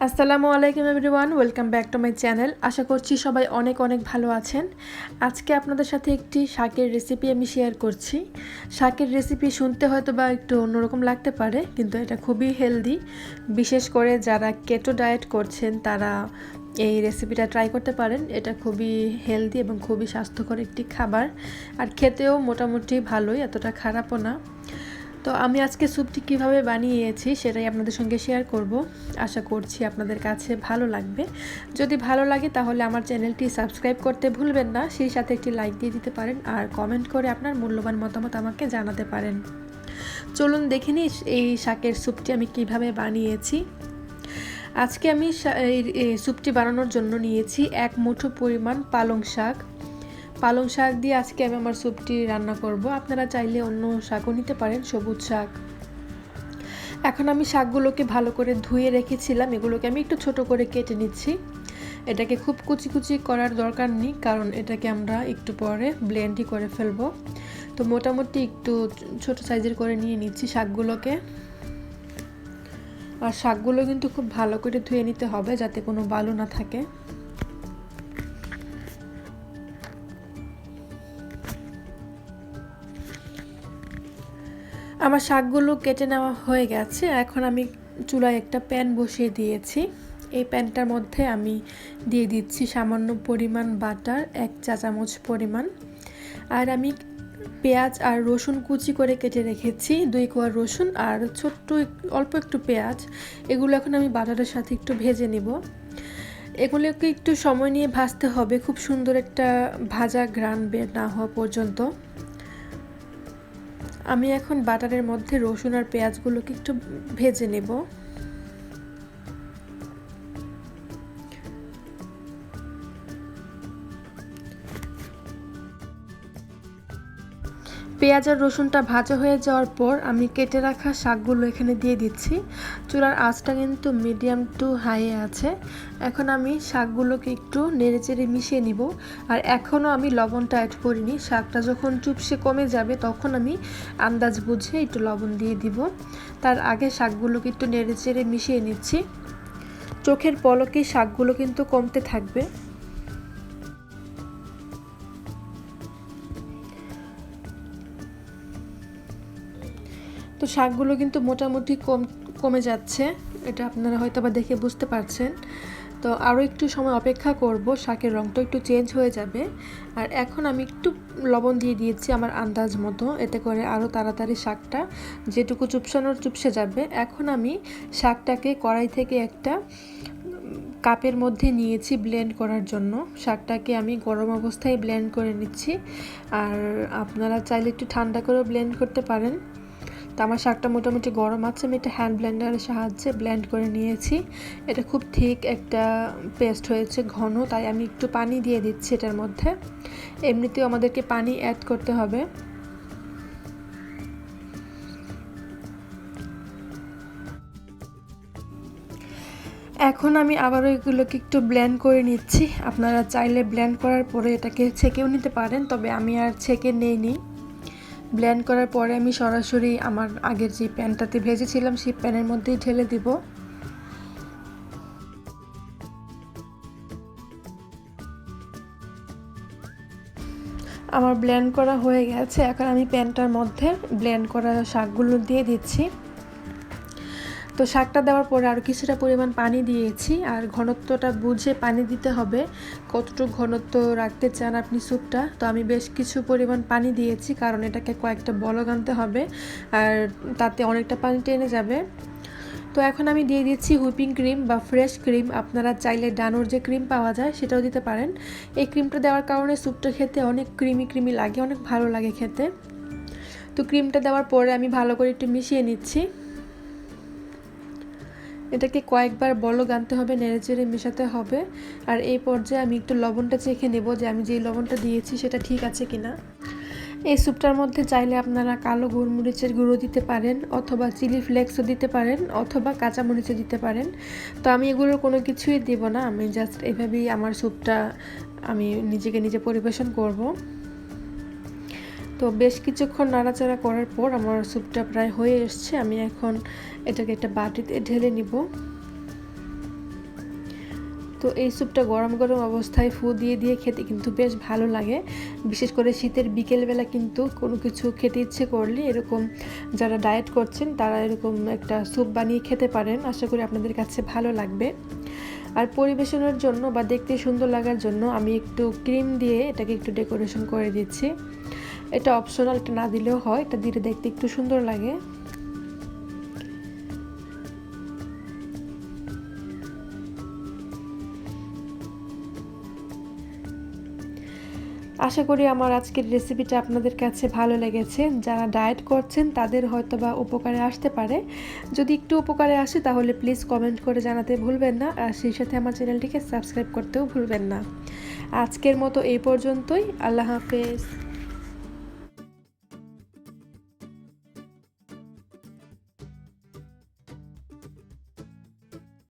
আসসালামু আলাইকুম everyone, welcome back to my channel. আশা করছি সবাই অনেক অনেক ভালো আছেন। আজকে আপনাদের সাথে একটি শাকের রেসিপি আমি শেয়ার করছি। শাকের রেসিপি শুনতে হয়তো বা একটু অন্যরকম লাগতে পারে, কিন্তু এটা খুবই হেলদি। বিশেষ করে যারা কেটো ডায়েট করছেন তারা এই রেসিপিটা ট্রাই করতে পারেন। এটা খুবই হেলদি এবং খুবই স্বাস্থ্যকর একটি খাবার, আর খেতেও মোটামুটি ভালোই, এতটা খারাপও না। তো আমি আজকে স্যুপটি কিভাবে বানিয়েছি সেটাই আপনাদের সঙ্গে শেয়ার করব। আশা করছি আপনাদের কাছে ভালো লাগবে। যদি ভালো লাগে তাহলে আমার চ্যানেলটি সাবস্ক্রাইব করতে ভুলবেন না, সেই সাথে একটি লাইক দিয়ে দিতে পারেন আর কমেন্ট করে আপনার মূল্যবান মতামত আমাকে জানাতে পারেন। চলুন দেখে নিই এই শাকের স্যুপটি আমি কিভাবে বানিয়েছি। আজকে আমি এই স্যুপটি বানানোর জন্য নিয়েছি 1 মুঠো পরিমাণ পালং শাক দিয়ে আজকে আমি আমার স্যুপটি রান্না করব। আপনারা চাইলে অন্য শাকও নিতে পারেন, সবুজ শাক। এখন আমি শাকগুলোকে ভালো করে ধুয়ে রেখেছিলাম, এগুলোকে আমি একটু ছোট করে কেটে নিচ্ছি। এটাকে খুব কুচি কুচি করার দরকার নেই, কারণ এটাকে আমরা একটু পরে ব্লেন্ডই করে ফেলবো। তো মোটামুটি একটু ছোট সাইজের করে নিয়ে নিচ্ছি শাকগুলোকে। আর শাকগুলো কিন্তু খুব ভালো করে ধুয়ে নিতে হবে যাতে কোনো বালু না থাকে। আমার শাকগুলো কেটে নেওয়া হয়ে গেছে। এখন আমি চুলায় একটা প্যান বসিয়ে দিয়েছি। এই প্যানটার মধ্যে আমি দিয়ে দিচ্ছি সামান্য পরিমাণ বাটার, 1 চা চামচ পরিমাণ। আর আমি পেঁয়াজ আর রসুন কুচি করে কেটে রেখেছি, 2 কোয়া রসুন আর ছোট্ট অল্প একটু পেঁয়াজ। এগুলো এখন আমি বাটারের সাথে একটু ভেজে নিব। এগুলোকে একটু সময় নিয়ে ভাজতে হবে, খুব সুন্দর একটা ভাজা ঘ্রাণ বের না হওয়া পর্যন্ত। আমি এখন বাটারের মধ্যে রসুন আর পেঁয়াজগুলোকে একটু ভেজে নেব। পেঁয়াজ আর রসুনটা ভাজা হয়ে যাওয়ার পর আমি কেটে রাখা শাকগুলো এখানে দিয়ে দিচ্ছি। চুলার আঁচটা কিন্তু মিডিয়াম টু হাইয়ে আছে। এখন আমি শাকগুলোকে একটু নেড়েচেড়ে মিশিয়ে নিব। আর এখনও আমি লবণটা অ্যাড করিনি, শাকটা যখন চুপসে কমে যাবে তখন আমি আন্দাজ বুঝে একটু লবণ দিয়ে দিব। তার আগে শাকগুলোকে একটু নেড়েচেড়ে মিশিয়ে নিচ্ছি। চোখের পলকে শাকগুলো কিন্তু কমতে থাকবে। তো শাকগুলো কিন্তু মোটামুটি কমে যাচ্ছে, এটা আপনারা হয়তো বা দেখে বুঝতে পারছেন। তো আরও একটু সময় অপেক্ষা করব, শাকের রঙটা একটু চেঞ্জ হয়ে যাবে। আর এখন আমি একটু লবণ দিয়ে দিয়েছি আমার আন্দাজ মতো, এতে করে আরও তাড়াতাড়ি শাকটা যেটুকু চুপসে যাবে। এখন আমি শাকটাকে কড়াই থেকে একটা কাপের মধ্যে নিয়েছি ব্লেন্ড করার জন্য। শাকটাকে আমি গরম অবস্থায় ব্লেন্ড করে নিচ্ছি, আর আপনারা চাইলে একটু ঠান্ডা করেও ব্লেন্ড করতে পারেন। তো আমার শাকটা মোটামুটি গরম আছে, আমি একটা হ্যান্ড ব্লেন্ডারের সাহায্যে ব্লেন্ড করে নিয়েছি। এটা খুব ঠিক একটা পেস্ট হয়েছে, ঘন, তাই আমি একটু পানি দিয়ে দিচ্ছি এটার মধ্যে। এমনিতেও আমাদেরকে পানি অ্যাড করতে হবে। এখন আমি আবারও এগুলোকে একটু ব্লেন্ড করে নিচ্ছি। আপনারা চাইলে ব্লেন্ড করার পরে এটাকে ছেঁকেও নিতে পারেন, তবে আমি আর ছেঁকে নেইনি। ব্লেন্ড করার পরে আমি সরাসরি আমার আগের যে প্যানটাতে ভেজেছিলাম সেই প্যানের মধ্যেই ঢেলে দিব। আমার ব্লেন্ড করা হয়ে গেছে। এখন আমি প্যানটার মধ্যে ব্লেন্ড করা শাকগুলো দিয়ে দিচ্ছি। তো শাকটা দেওয়ার পরে আরও কিছুটা পরিমাণ পানি দিয়েছি, আর ঘনত্বটা বুঝে পানি দিতে হবে, কতটুকু ঘনত্ব রাখতে চান আপনি স্যুপটা। তো আমি বেশ কিছু পরিমাণ পানি দিয়েছি, কারণ এটাকে কয়েকটা বলক আনতে হবে, আর তাতে অনেকটা পানি টেনে যাবে। তো এখন আমি দিয়ে দিচ্ছি হুইপিং ক্রিম বা ফ্রেশ ক্রিম। আপনারা চাইলে ডানোর যে ক্রিম পাওয়া যায় সেটাও দিতে পারেন। এই ক্রিমটা দেওয়ার কারণে স্যুপটা খেতে অনেক ক্রিমি লাগে, অনেক ভালো লাগে খেতে। তো ক্রিমটা দেওয়ার পরে আমি ভালো করে একটু মিশিয়ে নিচ্ছি। এটাকে কয়েকবার বলক আনতে হবে, নেড়েচেড়ে মেশাতে হবে। আর এই পর্যায়ে আমি একটু লবণটা চেখে নেব যে আমি যেই লবণটা দিয়েছি সেটা ঠিক আছে কিনা। এই স্যুপটার মধ্যে চাইলে আপনারা কালো গোলমরিচের গুঁড়ো দিতে পারেন, অথবা চিলি ফ্লেক্সও দিতে পারেন, অথবা কাঁচামরিচও দিতে পারেন। তো আমি এগুলোর কোনো কিছুই দেব না, আমি জাস্ট এভাবেই আমার স্যুপটা আমি নিজে পরিবেশন করব। তো বেশ কিছুক্ষণ নাড়াচাড়া করার পর আমার স্যুপটা প্রায় হয়ে এসছে। আমি এখন এটাকে একটা বাটিতে ঢেলে নিব। তো এই স্যুপটা গরম গরম অবস্থায় ফু দিয়ে দিয়ে খেতে কিন্তু বেশ ভালো লাগে। বিশেষ করে শীতের বিকেলবেলা কিন্তু কোনো কিছু খেতে ইচ্ছে করলে এরকম যারা ডায়েট করছেন তারা এরকম একটা স্যুপ বানিয়ে খেতে পারেন। আশা করি আপনাদের কাছে ভালো লাগবে। আর পরিবেশনের জন্য বা দেখতে সুন্দর লাগার জন্য আমি একটু ক্রিম দিয়ে এটাকে একটু ডেকোরেশন করে দিচ্ছি। এটা অপশনাল, এটা না দিলেও হয়, এটা দিলে দেখতে একটু সুন্দর লাগে। আশা করি আমার আজকের রেসিপিটা আপনাদের কাছে ভালো লেগেছে। যারা ডায়েট করছেন তাদের হয়তো বা উপকারে আসতে পারে। যদি একটু উপকারে আসে তাহলে প্লিজ কমেন্ট করে জানাতে ভুলবেন না, আর সেই সাথে আমার চ্যানেলটিকে সাবস্ক্রাইব করতেও ভুলবেন না। আজকের মতো এই পর্যন্তই। আল্লাহ হাফেজ।